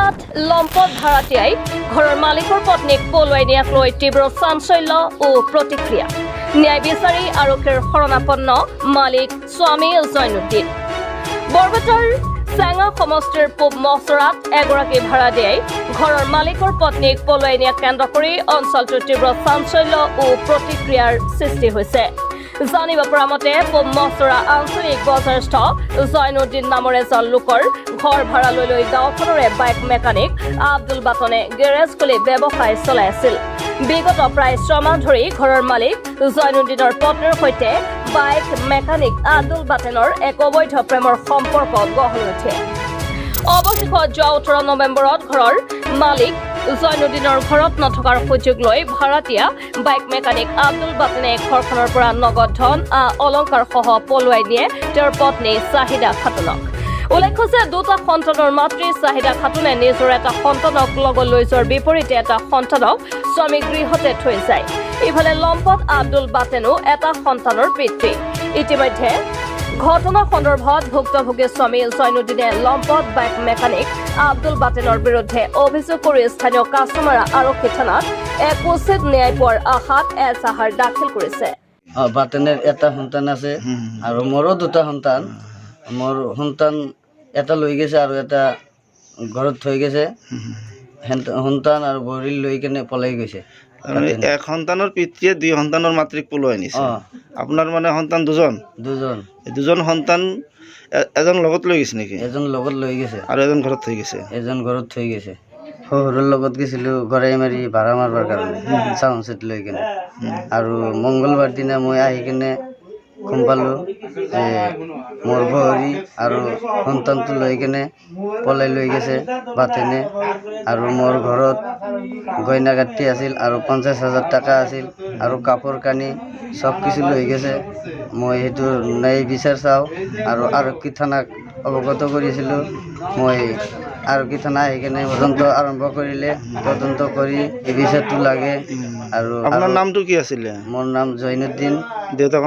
বৰপেটাত লম্পট ভাড়াতীয়াই ঘৰৰ মালিকৰ পত্নীক পলুৱাই নিয়াক লৈ তীব্ৰ চাঞ্চল্য ও প্ৰতিক্ৰিয়া ন্যায় বিচাৰি আৰক্ষীৰ শৰণাপন্ন মালিক স্বামী জৈনুদ্দিন বৰপেটাৰ চেঙা সমষ্টিৰ পূব মচৰাত এগৰাকী ভাড়াতীয়াই ঘৰৰ মালিকৰ পত্নীক পলুৱাই নিয়াক কেন্দ্ৰ কৰি অঞ্চলটোত তীব্ৰ চাঞ্চল্য ও প্ৰতিক্ৰিয়াৰ সৃষ্টি হৈছে জানিব পৰা মতে পূব মচৰা আঞ্চলিক বজাৰস্থ জৈনুদ্দিন নামৰ এজন লোকৰ ঘৰ ভাড়া লৈ গাঁওখনৰে বাইক মেকানিক আব্দুল বাটনে গেৰেজ খুলি ব্যৱসায় চলাই আছিল বিগত প্ৰায় 6 মাহ ধৰি ঘৰৰ মালিক জৈনুদ্দিনৰ পত্নীৰ সৈতে বাইক মেকানিক আব্দুল বাটেনৰ এক অবৈধ প্ৰেমৰ সম্পৰ্ক গঢ় উঠে অৱশেষত যোৱা 18 নৱেম্বৰত ঘৰৰ মালিক জৈনুদ্দিনৰ ঘৰত নথকাৰ সুযোগ লৈ ভাড়াতীয়া বাইক মেকানিক আব্দুল বাটেনে ঘৰখনৰ পৰা নগদ ধন অলংকাৰ সহ পলুৱাই নিয়ে তেওঁৰ পত্নী চাহিদা খাতুনক উল্লেখ্য যে দুটা সন্তানৰ মাতৃ চাহিদা খাতুনে নিজৰ এটা সন্তানক লগত লৈ যোৱাৰ বিপৰীতে এটা সন্তানক স্বামী গৃহতে থৈ যায় ইফালে লম্পট আব্দুল বাটেনো এটা সন্তানৰ পিতৃ ইতিমধ্যে ঘটনা সন্দৰ্ভত ভুক্তভোগী স্বামী জৈনুদ্দিনে লম্পট বাইক মেকানিক আব্দুল বাটেনৰ বিৰুদ্ধে অভিযোগ কৰি স্থানীয় কাছমাৰা আৰক্ষী থানাত এক উচিত ন্যায় পোৱাৰ আশাত এজাহাৰ দাখিল কৰিছে বাটেনেৰ এটা সন্তান আছে আৰু মোৰো দুটা সন্তান মোৰ সন্তান এটা লৈ গেছে আৰু এটা ঘৰত থৈ গেছে সন্তান আৰু বৰিল লৈ কেনে পলাই গৈছে এক সন্তানৰ পিতৃয়ে দুই সন্তানৰ মাতৃক পলুৱাই নিছে আপোনাৰ মানে সন্তান দুজন সন্তান এজন লগত লৈ গৈছে নেকি এজন লগত লৈ গৈছে আৰু এজন ঘৰত থৈ গৈছে সৰুৰ লগত গৈছিলোঁ গড়াই মাৰি ভাড়া মাৰিবৰ কাৰণে চাউণ্ড ছেট লৈ কেনে আৰু মংগলবাৰ দিনা মই আহি কেনে গম পালোঁ যে মোৰ বোৱাৰী আৰু সন্তানটো লৈ কেনে পলাই লৈ গৈছে বাটেনে আৰু মোৰ ঘৰত গইনা গাঁঠি আছিল আৰু 50,000 টকা আছিল আৰু কাপোৰ কানি সব কিছু লৈ গৈছে মই সেইটো ন্যায় বিচাৰ চাওঁ আৰু আৰক্ষী থানাক অৱগত কৰিছিলোঁ মই আৰক্ষী থানা আহি কেনে তদন্ত আৰম্ভ কৰিলে তদন্ত কৰি এই বিচাৰটো লাগে আৰু আপোনাৰ নামটো কি আছিলে মোৰ নাম জৈনুদ্দিন দেউতাৰ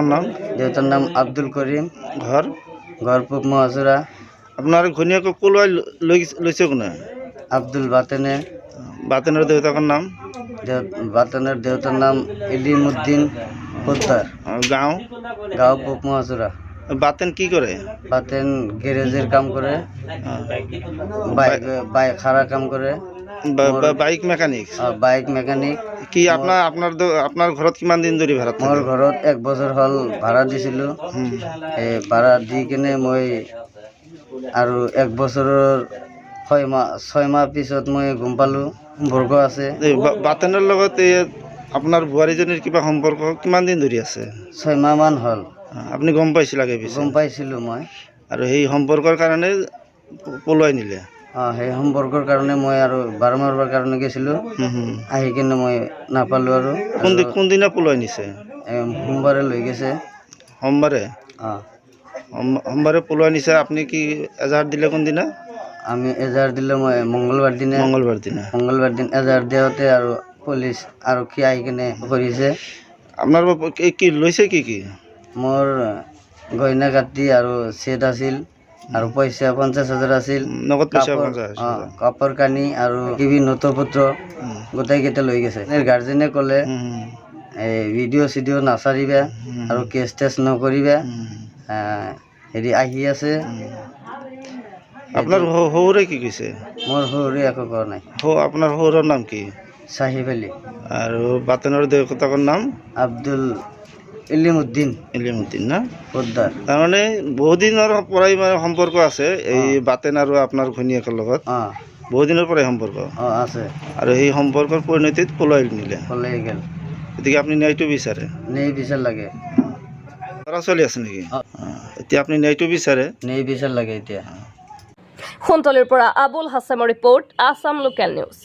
নাম আব্দুল কৰিম ঘৰ পূব মহাজৰা আপোনাৰ ঘৈণীয়েকক পলুৱাই লৈছে কোনে আব্দুল বাটেনৰ দেউতাকৰ নাম বাটেনৰ দেউতাৰ নাম ইলিমুদ্দিন পোদ্দাৰ গাঁও পূব মহাজৰা বাটেন কি কৰে বাটেন গেৰেজেৰ কাম কৰে বাইক খাৰা কাম কৰে বাইক মেকানিক কি আপনাৰ ঘৰত কিমান দিন ধৰি ভাড়া মোৰ ঘৰত 1 বছৰ হল ভাড়া দিছিলোঁ ভাড়া দি কেনে মই আৰু 1 বছৰৰ 6 মাহ পিছত মই গম পালোঁ সম্পৰ্ক আছে বাটেনৰ লগত আপোনাৰ বোৱাৰীজনীৰ কিবা সম্পৰ্ক কিমান দিন ধৰি আছে 6 মাহ মান হল আপুনি গম পাইছিল আগে গম পাইছিলোঁ মই আৰু সেই সম্পৰ্কৰ কাৰণে পলুৱাই নিলে সেই সম্পৰ্কৰ কাৰণে মই আৰু বাৰ মাৰিবৰ কাৰণে গৈছিলোঁ আহি কিনে মই নাপালোঁ আৰু কোনদিনা পলুৱাই নিছে সোমবাৰে লৈ গৈছে সোমবাৰে পলুৱাই নিছে আপুনি কি এজাহাৰ দিলে কোনদিনা আমি এজাহাৰ দিলে মই মংগলবাৰ দিন এজাহাৰ দিওঁতে আৰু পুলিচ আৰক্ষী আহি কিনে কৰিছে আপোনাৰ কি লৈছে কি মোৰ গইনা গাঁঠি আৰু ছেট আছিল আৰু পইচা 50,000 আছিল নগদ পইচা কাপোৰ কানি আৰু কিবি নথি-পত্ৰ গোটেইকেইটা লৈ গৈছে গাৰ্জেনে ক'লে ভিডিঅ' চিডিঅ' নাচাৰিবা আৰু কেছ টেছ নকৰিবা হেৰি আহি আছে আপোনাৰ শহুৰে কি কৈছে মোৰ শহুৰে একো কোৱা নাই আপোনাৰ শহুৰৰ নাম কি চাহিব আলী আৰু বাটেনৰ দেউতাকৰ নাম আব্দুল ইলিমুদ্দিন না পোদ্দাৰ তাৰমানে বহুদিনৰ পৰাই মানে সম্পৰ্ক আছে এই বাটেন আৰু আপোনাৰ ঘৈণীয়েকৰ লগত বহুদিনৰ পৰাই সম্পৰ্ক আছে আৰু এই সম্পৰ্কৰ পৰিণতিত পলুৱাই নিলে গ'ল গতিকে আপুনি ন্যায়টো বিচাৰে ন্যায় বিচাৰ লাগে ল'ৰা ছোৱালী আছে নেকি এতিয়া আপুনি ন্যায়টো বিচাৰে ন্যায় বিচাৰ লাগে এতিয়া সোণতলীৰ পৰা আবুল হাছামৰ ৰিপৰ্ট আছাম লোকেল নিউজ